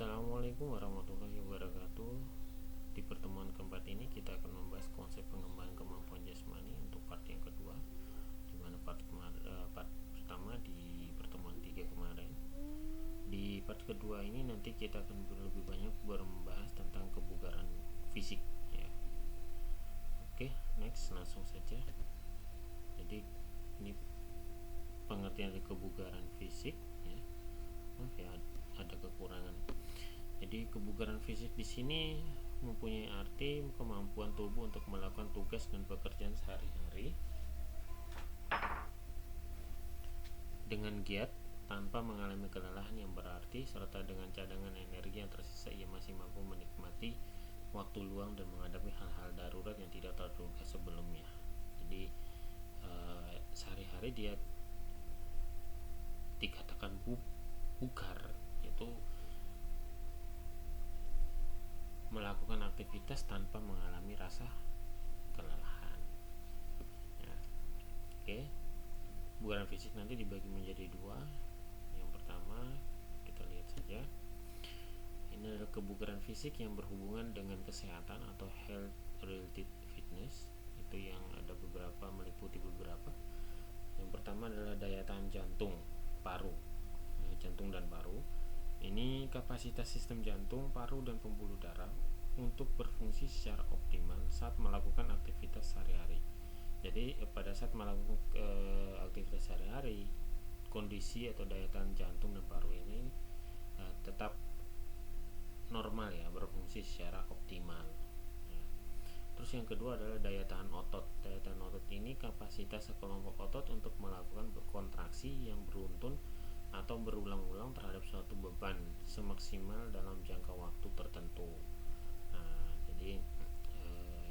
Assalamualaikum warahmatullahi wabarakatuh. Di pertemuan keempat ini kita akan membahas konsep pengembangan kemampuan jasmani untuk part yang kedua, di mana part pertama di pertemuan 3 kemarin. Di part kedua ini nanti kita akan lebih banyak membahas tentang kebugaran fisik ya. Oke, next, langsung saja. Jadi ini pengertian dari kebugaran fisik ya. Ada kekurangan. Jadi kebugaran fisik di sini mempunyai arti kemampuan tubuh untuk melakukan tugas dan pekerjaan sehari-hari dengan giat tanpa mengalami kelelahan yang berarti, serta dengan cadangan energi yang tersisa ia masih mampu menikmati waktu luang dan menghadapi hal-hal darurat yang tidak terduga sebelumnya. Jadi sehari-hari dia dikatakan bugar, yaitu melakukan aktivitas tanpa mengalami rasa kelelahan ya. Oke, kebugaran fisik nanti dibagi menjadi dua. Yang pertama kita lihat saja, ini adalah kebugaran fisik yang berhubungan dengan kesehatan atau health related fitness. Itu yang ada beberapa, meliputi beberapa. Yang pertama adalah daya tahan jantung, paru, jantung dan paru. Ini kapasitas sistem jantung, paru, dan pembuluh darah untuk berfungsi secara optimal saat melakukan aktivitas sehari-hari. Jadi pada saat melakukan aktivitas sehari-hari, kondisi atau daya tahan jantung dan paru ini tetap normal ya, berfungsi secara optimal ya. Terus yang kedua adalah daya tahan otot. Daya tahan otot ini kapasitas sekelompok otot untuk melakukan kontraksi yang beruntun atau berulang-ulang terhadap suatu beban semaksimal dalam jangka waktu tertentu. Nah, jadi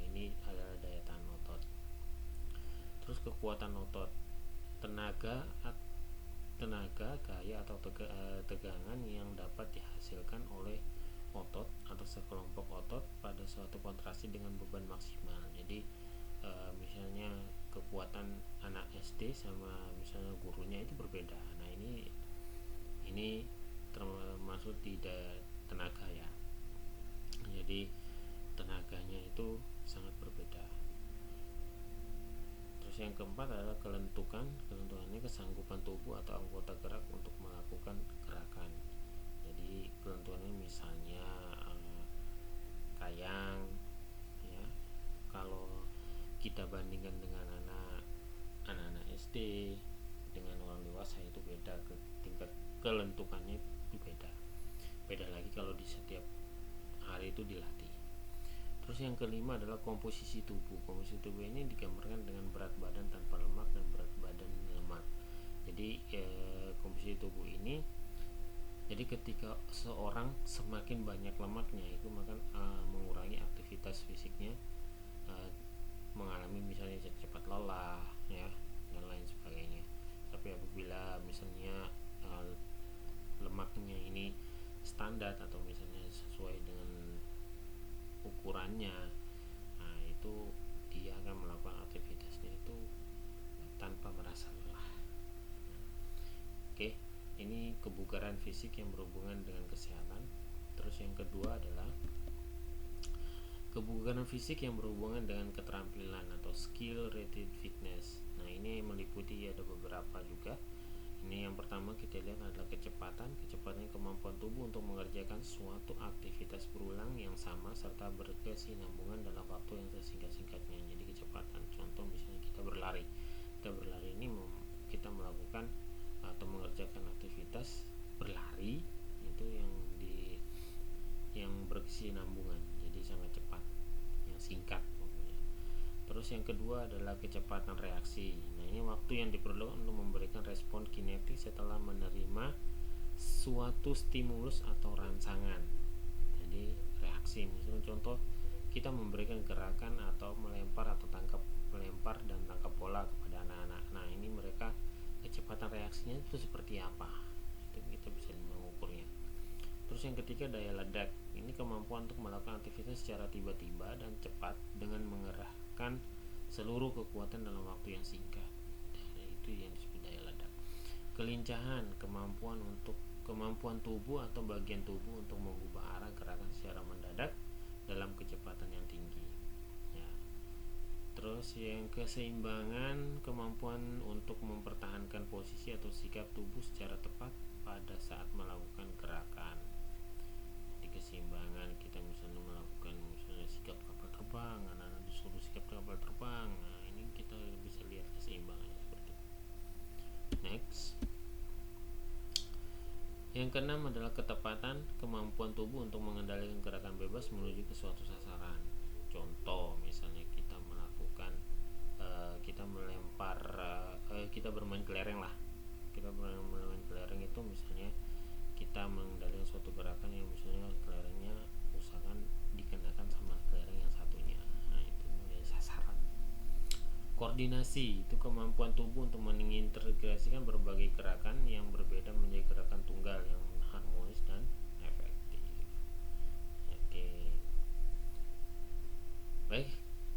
ini adalah daya tahan otot. Terus kekuatan otot, tenaga, gaya atau tegangan yang dapat dihasilkan oleh otot atau sekelompok otot pada suatu kontraksi dengan beban maksimal. Jadi misalnya kekuatan anak SD sama misalnya gurunya itu berbeda. Nah, ini termasuk tidak tenaga ya. Jadi tenaganya itu sangat berbeda. Terus yang keempat adalah kelentukan. Kelentukannya kesanggupan tubuh atau anggota gerak untuk melakukan gerakan. Jadi kelentukannya misalnya kayang ya. Kalau kita bandingkan dengan anak-anak SD dengan orang dewasa itu beda, ke tingkat kelentukannya itu beda lagi kalau di setiap hari itu dilatih. Terus yang kelima adalah komposisi tubuh. Komposisi tubuh ini digambarkan dengan berat badan tanpa lemak dan berat badan lemak. Jadi komposisi tubuh ini, jadi ketika seorang semakin banyak lemaknya itu maka mengurangi aktivitas fisiknya, mengalami misalnya cepat lelah ya dan lain sebagainya. Tapi apabila misalnya lemaknya ini standar atau misalnya sesuai dengan ukurannya, nah itu dia akan melakukan aktivitasnya itu tanpa merasa lelah. Oke, ini kebugaran fisik yang berhubungan dengan kesehatan. Terus yang kedua adalah kebugaran fisik yang berhubungan dengan keterampilan atau skill related fitness. Nah, ini meliputi ada beberapa juga. Ini yang pertama kita lihat adalah kecepatan. Kecepatan kemampuan tubuh untuk mengerjakan suatu aktivitas berulang yang sama serta berkesinambungan dalam waktu yang sesingkat-singkatnya. Jadi kecepatan, contoh misalnya kita berlari ini kita melakukan atau mengerjakan aktivitas berlari itu yang berkesinambungan, jadi sangat cepat, yang singkat pokoknya. Terus yang kedua adalah kecepatan reaksi. Nah, ini waktu yang diperlukan untuk memberikan respon kinetik setelah menerima suatu stimulus atau rangsangan. Jadi reaksi, misalnya contoh kita memberikan gerakan atau melempar dan tangkap bola kepada anak-anak. Nah, ini mereka kecepatan reaksinya itu seperti apa? Itu kita bisa mengukurnya. Terus yang ketiga daya ledak. Ini kemampuan untuk melakukan aktivitas secara tiba-tiba dan cepat dengan mengerahkan seluruh kekuatan dalam waktu yang singkat. Nah, itu yang disebut daya ledak. Kelincahan, kemampuan untuk kemampuan tubuh atau bagian tubuh untuk mengubah arah gerakan secara mendadak dalam kecepatan yang tinggi. Ya. Terus yang keseimbangan, kemampuan untuk mempertahankan posisi atau sikap tubuh secara tepat pada saat melakukan gerakan. Di keseimbangan kita misalnya melakukan misalnya sikap kapal terbang, anak-anak disuruh sikap kapal terbang. Nah, ini kita bisa lihat keseimbangannya seperti itu. Next. Yang keenam adalah ketepatan, kemampuan tubuh untuk mengendalikan gerakan bebas menuju ke suatu sasaran. Contoh, misalnya kita melakukan kita melempar kita bermain kelereng lah. Kita bermain kelereng itu misalnya kita mengendalikan suatu gerakan yang misalnya kelerengnya usahakan dikenakan sama kelereng yang satunya. Nah, itu menjadi sasaran. Koordinasi itu kemampuan tubuh untuk mengintegrasikan berbagai gerakan yang berbeda menjadi gerakan tunggal yang harmonis dan efektif. Oke. Baik,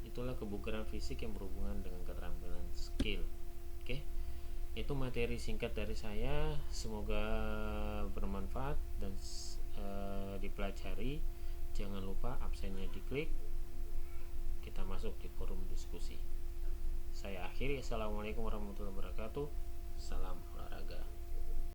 itulah kebugaran fisik yang berhubungan dengan keterampilan skill. Oke. Itu materi singkat dari saya, semoga bermanfaat dan dipelajari. Jangan lupa absennya diklik. Kita masuk di forum diskusi. Saya akhiri. Assalamualaikum warahmatullahi wabarakatuh. Salam.